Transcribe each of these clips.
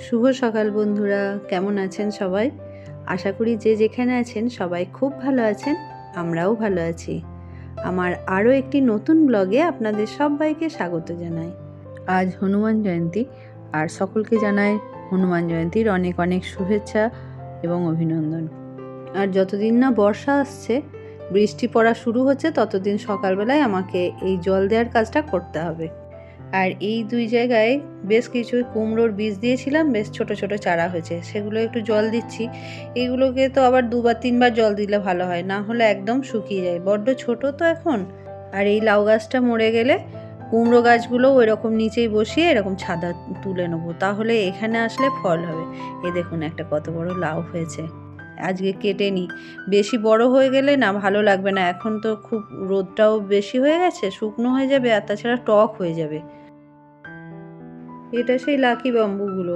শুভ সকাল বন্ধুরা, কেমন আছেন সবাই? আশা করি যে যেখানে আছেন সবাই খুব ভালো আছেন। আমরাও ভালো আছি। আমার আরও একটি নতুন ব্লগে আপনাদের সবাইকে স্বাগত জানাই। আজ হনুমান জয়ন্তী, আর সকলকে জানাই হনুমান জয়ন্তীর অনেক অনেক শুভেচ্ছা এবং অভিনন্দন। আর যতদিন না বর্ষা আসছে, বৃষ্টি পড়া শুরু হচ্ছে, ততদিন সকালবেলায় আমাকে এই জল দেওয়ার কাজটা করতে হবে। আর এই দুই জায়গায় বেশ কিছু কুমড়োর বীজ দিয়েছিলাম, বেশ ছোট ছোট চারা হয়েছে, সেগুলো একটু জল দিচ্ছি। এইগুলোকে তো আবার 2-3 বার জল দিলে ভালো হয়, না হলে একদম শুকিয়ে যায়, বড্ড ছোট তো এখন। আর এই লাউ গাছটা মরে গেলে কুমড়ো গাছগুলো এরকম নিচেই বসিয়ে এরকম ছাদা তুলে নেবো, তাহলে এখানে আসলে ফল হবে। এই দেখুন একটা কত বড় লাউ হয়েছে, আজকে কেটে নিই। বেশি বড় হয়ে গেলে না ভালো লাগবে না, এখন তো খুব রোদটাও বেশি হয়ে গেছে, শুকনো হয়ে যাবে আর তাছাড়া টক হয়ে যাবে। এটা সেই লাকি বাম্বুগুলো।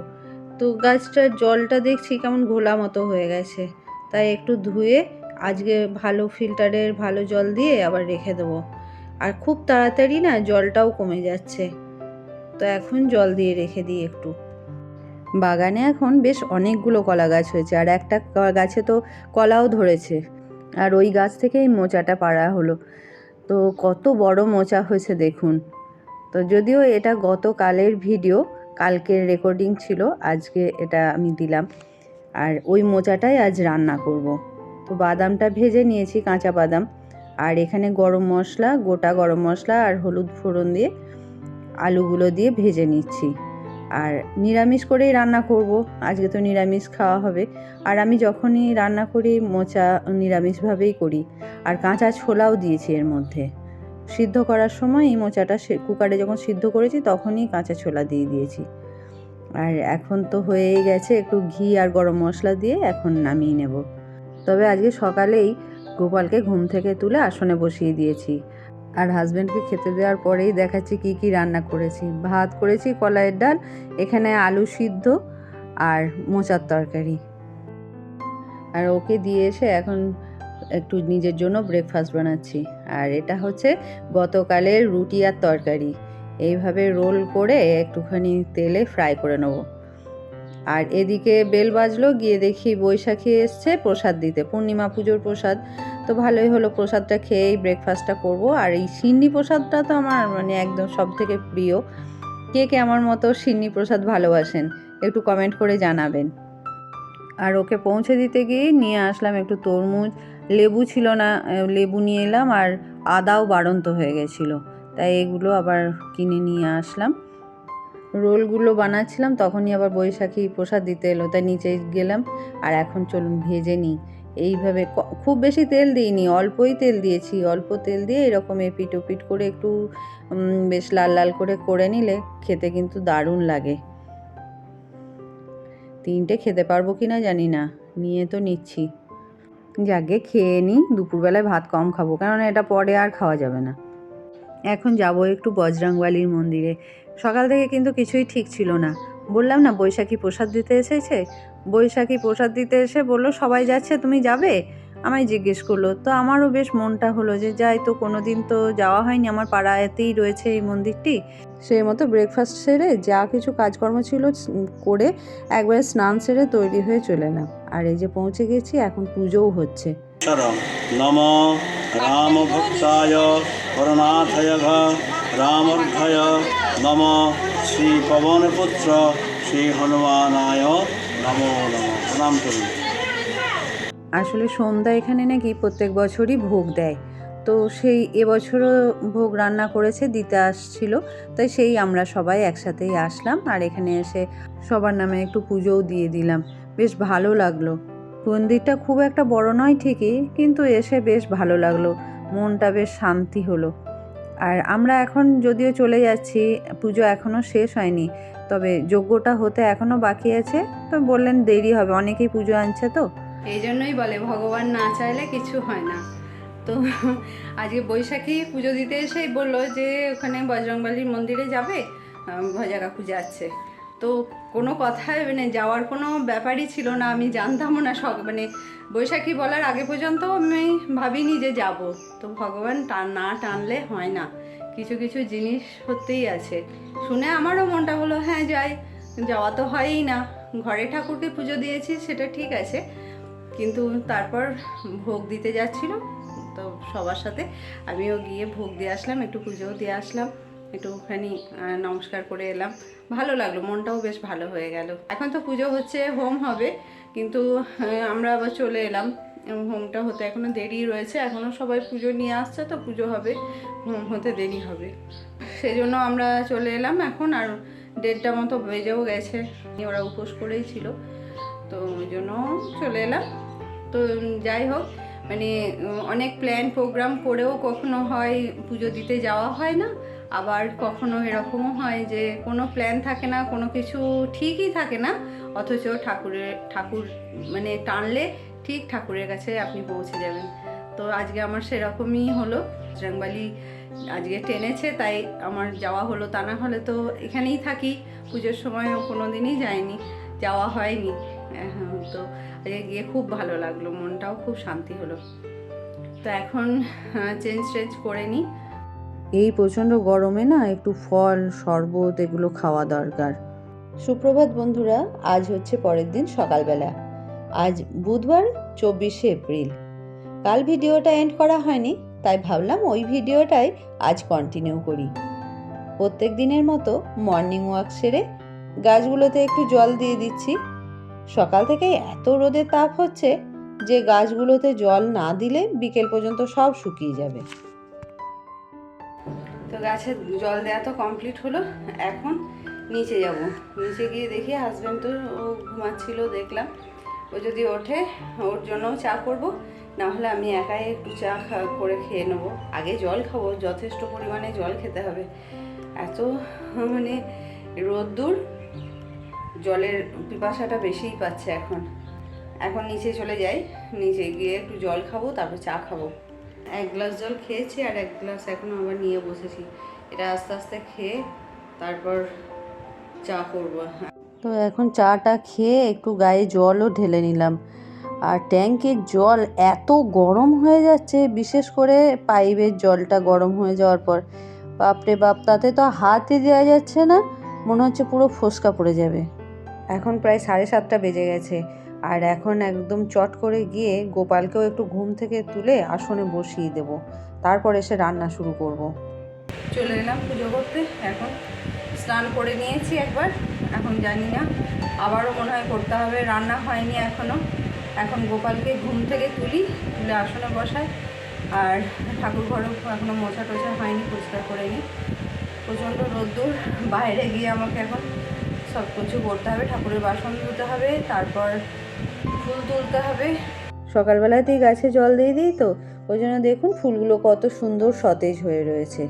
তো গাছটার জলটা দেখছি কেমন ঘোলা মতো হয়ে গেছে, তাই একটু ধুয়ে আজকে ভালো ফিল্টারের ভালো জল দিয়ে আবার রেখে দেবো। আর খুব তাড়াতাড়ি না জলটাও কমে যাচ্ছে, তো এখন জল দিয়ে রেখে দিই একটু। বাগানে এখন বেশ অনেকগুলো কলা গাছ হয়েছে, আর একটা গাছে তো কলাও ধরেছে। আর ওই গাছ থেকেই মোচাটা পাড়া হলো, তো কত বড় মোচা হয়েছে দেখুন। তো যদিও এটা গতকালের ভিডিও, কালকের রেকর্ডিং ছিল, আজকে এটা আমি দিলাম। আর ওই মোচাটাই আজ রান্না করব। তো বাদামটা ভেজে নিয়েছি, কাঁচা বাদাম, আর এখানে গরম মশলা, গোটা গরম মশলা আর হলুদ ফোড়ন দিয়ে আলুগুলো দিয়ে ভেজে নিচ্ছি। আর নিরামিষ করেই রান্না করব, আজকে তো নিরামিষ খাওয়া হবে। আর আমি যখনই রান্না করি মোচা নিরামিষভাবেই করি। আর কাঁচা ছোলাও দিয়েছি এর মধ্যে। সিদ্ধ করার সময় এই মোচাটা কুকারে যখন সিদ্ধ করেছি তখনই কাঁচা ছোলা দিয়ে দিয়েছি। আর এখন তো হয়েই গেছে, একটু ঘি আর গরম মশলা দিয়ে এখন নামিয়ে নেব। তবে আজকে সকালেই গোপালকে ঘুম থেকে তুলে আসনে বসিয়ে দিয়েছি। আর হাজব্যান্ডকে খেতে দেওয়ার পরেই দেখাচ্ছি কি কি রান্না করেছি। ভাত করেছি, কলাইয়ের ডাল, এখানে আলু সিদ্ধ আর মোচার তরকারি। আর ওকে দিয়ে এসে এখন একটু নিজের জন্য ব্রেকফাস্ট বানাচ্ছি। আর এটা হচ্ছে গতকালের রুটি আর তরকারি, এইভাবে রোল করে একটুখানি তেলে ফ্রাই করে নেব। আর এদিকে বেল বাজলো, গিয়ে দেখি বৈশাখী এসছে প্রসাদ দিতে, পূর্ণিমা পুজোর প্রসাদ। তো ভালোই হলো, প্রসাদটা খেয়েই ব্রেকফাস্টটা করব। আর এই সিন্নি প্রসাদটা তো আমার একদম সব থেকে প্রিয়। কে কে আমার মতো সিন্নি প্রসাদ ভালোবাসেন একটু কমেন্ট করে জানাবেন। আর ওকে পৌঁছে দিতে গিয়ে নিয়ে আসলাম একটু তরমুজ, লেবু ছিল না, লেবু নিয়ে এলাম, আর আদাও বাড়ন্ত হয়ে গেছিলো, তাই এগুলো আবার কিনে নিয়ে আসলাম। রোলগুলো বানাচ্ছিলাম, তখনই আবার বৈশাখী প্রসাদ দিতে এলো, তাই নিচে গেলাম। আর এখন চলুন ভেজে নিই। এইভাবে খুব বেশি তেল দিইনি, অল্পই তেল দিয়েছি। অল্প তেল দিয়ে এরকম এপিট ওপিট করে একটু বেশ লাল লাল করে নিলে খেতে কিন্তু দারুণ লাগে। 3টে খেতে পারবো কি না জানি না, নিয়ে তো নিচ্ছি। যাকে খেয়ে নিই, দুপুরবেলায় ভাত কম খাবো, কেননা এটা পরে আর খাওয়া যাবে না। এখন যাব একটু বজরংবলীর মন্দিরে। সকাল থেকে কিন্তু কিছুই ঠিক ছিল না। বললাম না বৈশাখী প্রসাদ দিতে এসেছে, বৈশাখী প্রসাদ দিতে এসে বললো সবাই যাচ্ছে, তুমি যাবে? আমায় জিজ্ঞেস করলো, তো আমারও বেশ মনটা হলো যে যাই, তো কোনো দিন তো যাওয়া হয়নি, আমার পাড়াতেই রয়েছে এই মন্দিরটি। সেই মতো ব্রেকফাস্ট সেরে যা কিছু কাজকর্ম ছিল করে একবারে স্নান সেরে তৈরি হয়ে চলে এলাম। আর এই যে পৌঁছে গেছি, এখন পুজোও হচ্ছে। নম রাম ভক্তায় করুণাথয় রামর্ঘয় নম শ্রী পবনপুত্র শ্রী হনুমানায় নমো নম। প্রণাম করুন। আসলে সন্ধ্যা এখানে নাকি প্রত্যেক বছরই ভোগ দেয়, তো সেই এবছরও ভোগ রান্না করেছে, দিতে আসছিল, তাই সেই আমরা সবাই একসাথেই আসলাম। আর এখানে এসে সবার নামে একটু পুজোও দিয়ে দিলাম, বেশ ভালো লাগলো। মন্দিরটা খুব একটা বড় নয় ঠিকই, কিন্তু এসে বেশ ভালো লাগলো, মনটা বেশ শান্তি হলো। আর আমরা এখন যদিও চলে যাচ্ছি, পুজো এখনও শেষ হয়নি, তবে যজ্ঞটা হতে এখনও বাকি আছে। তো বললেন দেরি হবে, অনেকেই পুজো আনছে, তো এই জন্যই বলে ভগবান না চাইলে কিছু হয় না। তো আজকে বৈশাখী পুজো দিতে এসেই বললো যে ওখানে বজরংবলীর মন্দিরে যাবে, ভজা কাকু যাচ্ছে। তো কোনো কথাই যাওয়ার কোনো ব্যাপারই ছিল না, আমি জানতামও না। বৈশাখী বলার আগে পর্যন্ত আমি ভাবিনি যে যাব। তো ভগবান না টানলে হয় না, কিছু কিছু জিনিস সত্যিই আছে। শুনে আমারও মনটা হলো হ্যাঁ যাই, যাওয়া তো হয়ই না। ঘরে ঠাকুরকে পুজো দিয়েছি সেটা ঠিক আছে, কিন্তু তারপর ভোগ দিতে যাচ্ছিল তো সবার সাথে আমিও গিয়ে ভোগ দিয়ে আসলাম, একটু পুজোও দিয়ে আসলাম, একটুখানি নমস্কার করে এলাম। ভালো লাগলো, মনটাও বেশ ভালো হয়ে গেল। এখন তো পুজো হচ্ছে, হোম হবে, কিন্তু আমরা আবার চলে এলাম। হোমটা হতে এখনও দেরি রয়েছে, এখনও সবাই পুজো নিয়ে আসছে, তো পুজো হবে, হোম হতে দেরি হবে, সেই জন্য আমরা চলে এলাম এখন। আর 1:30 মতো বেজেও গেছে, ওরা উপোস করেই ছিল, তো ওই জন্য চলে এলাম। তো যাই হোক, মানে অনেক প্ল্যান প্রোগ্রাম করেও কখনো হয় পুজো দিতে যাওয়া হয় না, আবার কখনো এরকমও হয় যে কোনো প্ল্যান থাকে না, কোনো কিছু ঠিকই থাকে না, অথচ ঠাকুর মানে টানলে ঠিক ঠাকুরের কাছে আপনি পৌঁছে যাবেন। তো আজকে আমার সেরকমই হলো, বজরংবলী আজকে টেনেছে তাই আমার যাওয়া হলো, তা না হলে তো এখানেই থাকি, পুজোর সময়ও কোনো দিনই যায়নি, যাওয়া হয়নি। তো আজকে গিয়ে খুব ভালো লাগলো, মনটাও খুব শান্তি হলো। তো এখন চেঞ্জ করে নিই। এই প্রচণ্ড গরমে না একটু ফল শরবত এগুলো খাওয়া দরকার। সুপ্রভাত বন্ধুরা, আজ হচ্ছে পরের দিন সকালবেলা, আজ বুধবার 24শে এপ্রিল। কাল ভিডিওটা এন্ড করা হয়নি, তাই ভাবলাম ওই ভিডিওটাই আজ কন্টিনিউ করি। প্রত্যেক দিনের মতো মর্নিং ওয়াক সেরে গাছগুলোতে একটু জল দিয়ে দিচ্ছি। সকাল থেকে এত রোদের তাপ হচ্ছে যে গাছগুলোতে জল না দিলে বিকেল পর্যন্ত সব শুকিয়ে যাবে। তো গাছে জল দেওয়া তো কমপ্লিট হলো, এখন নিচে যাব। নিচে গিয়ে দেখি হাজব্যান্ড তো ও ঘুমাচ্ছিল, দেখলাম ও যদি ওঠে ওর জন্যও চা করব, না হলে আমি একাই একটু চা করে খেয়ে নেবো। আগে জল খাবো, যথেষ্ট পরিমাণে জল খেতে হবে, এত মানে রোদ্দুর, জলের পিপাসাটা বেশিই পাচ্ছে এখন। এখন নিচে চলে যাই, নিচে গিয়ে একটু জল খাবো, তারপর চা খাবো। 1 গ্লাস জল খেয়েছি আর 1 গ্লাস এখনও আবার নিয়ে বসেছি, এটা আস্তে আস্তে খেয়ে তারপর চা করবো। তো এখন চাটা খেয়ে একটু গায়ে জলও ঢেলে নিলাম। আর ট্যাঙ্কের জল এত গরম হয়ে যাচ্ছে, বিশেষ করে পাইপের জলটা গরম হয়ে যাওয়ার পর বাপরে বাপ, তাতে তো হাতই দেওয়া যাচ্ছে না, মনে হচ্ছে পুরো ফোসকা পড়ে যাবে। এখন প্রায় 7:30 বেজে গেছে, আর এখন একদম চট করে গিয়ে গোপালকেও একটু ঘুম থেকে তুলে আসনে বসিয়ে দেব, তারপর এসে রান্না শুরু করব। চলে এলাম পুজো করতে, এখন স্নান করে নিয়েছি একবার, এখন জানি না আবারও মনে হয় করতে হবে, রান্না হয়নি এখনও। এখন গোপালকে ঘুম থেকে তুলে আসনে বসাই, আর ঠাকুর ঘরও এখনও মোছা টোছা হয়নি, পরিষ্কার করে নিই। প্রচণ্ড রোদ্দুর, বাইরে গিয়ে আমাকে এখন সব কিছু করতে হবে, ঠাকুরের বাসন ধুতে হবে, তারপর ফুল তুলতে হবে। সকালবেলাতেই গাছে জল দিয়ে দিই, তো ওই জন্য দেখুন ফুলগুলো কত সুন্দর সতেজ হয়ে রয়েছে।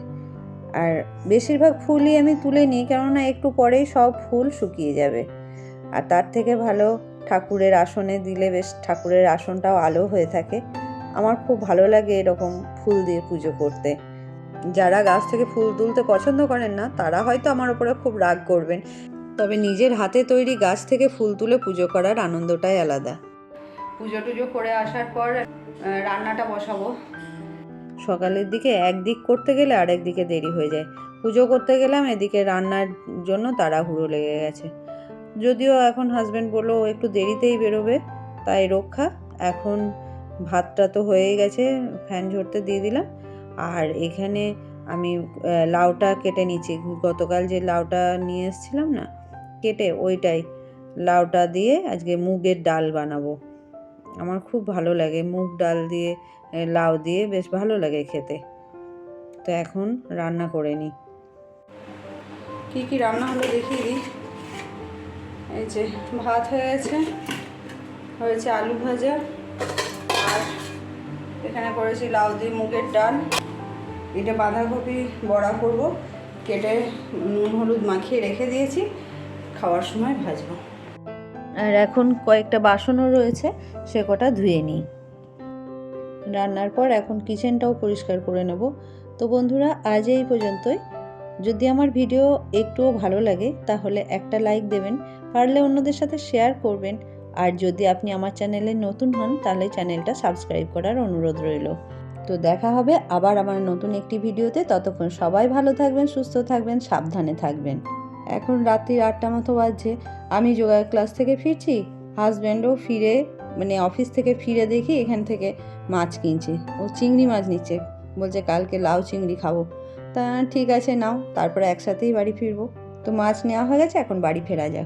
আর বেশিরভাগ ফুলই আমি তুলে নিই, কেননা একটু পরেই সব ফুল শুকিয়ে যাবে। আর তার থেকে ভালো ঠাকুরের আসনে দিলে বেশ ঠাকুরের আসনটাও আলো হয়ে থাকে। আমার খুব ভালো লাগে এরকম ফুল দিয়ে পুজো করতে। যারা গাছ থেকে ফুল তুলতে পছন্দ করেন না তারা হয়তো আমার উপরে খুব রাগ করবেন, তবে নিজের হাতে তৈরি গাছ থেকে ফুল তুলে পুজো করার আনন্দটাই আলাদা। পুজো টুজো করে আসার পর রান্নাটা বসাবো। সকালের দিকে একদিক করতে গেলে আরেক দিকে দেরি হয়ে যায়। পুজো করতে গেলাম, এদিকে রান্নার জন্য তাড়াহুড়ো লেগে গেছে। যদিও এখন হাজব্যান্ড বললো ও একটু দেরিতেই বেরোবে, তাই রক্ষা। এখন ভাতটা তো হয়েই গেছে, ফ্যান ঝরতে দিয়ে দিলাম। আর এখানে আমি লাউটা কেটে নিচ্ছি, গতকাল যে লাউটা নিয়ে এসেছিলাম না কেটে, ওইটাই লাউটা দিয়ে আজকে মুগের ডাল বানাবো। আমার খুব ভালো লাগে মুগ ডাল দিয়ে লাউ দিয়ে, বেশ ভালো লাগে খেতে। তো এখন রান্না করে নিই। কী কী রান্না হলো দেখিয়ে দিই। এই যে ভাত হয়েছে আলু ভাজা, আর এখানে করেছি লাউ দিয়ে মুগের ডাল। এটা বাঁধাকপি বড়া করব, কেটে নুন হলুদ মাখিয়ে রেখে দিয়েছি, খাওয়ার সময় ভাজবো। আর এখন কয়েকটা বাসনও রয়েছে, সে কটা ধুয়ে নিই। রান্নার পর এখন কিচেনটাও পরিষ্কার করে নেব। তো বন্ধুরা, আজ এই পর্যন্তই। যদি আমার ভিডিও একটুও ভালো লাগে তাহলে একটা লাইক দেবেন, পারলে অন্যদের সাথে শেয়ার করবেন। আর যদি আপনি আমার চ্যানেলে নতুন হন তাহলে চ্যানেলটা সাবস্ক্রাইব করার অনুরোধ রইল। তো দেখা হবে আবার আমার নতুন একটি ভিডিওতে। ততক্ষণ সবাই ভালো থাকবেন, সুস্থ থাকবেন, সাবধানে থাকবেন। এখন রাত্রি 8টা মতো বাজছে, আমি যোগা ক্লাস থেকে ফিরছি, হাজব্যান্ডও ফিরে মানে অফিস থেকে ফিরে দেখি এখান থেকে মাছ কিনছে, ও চিংড়ি মাছ নিচ্ছে, বলছে কালকে লাউ চিংড়ি খাবো। তা ঠিক আছে নাও, তারপরে একসাথেই বাড়ি ফিরবো। তো মাছ নেওয়া হয়ে গেছে, এখন বাড়ি ফেরা যাক।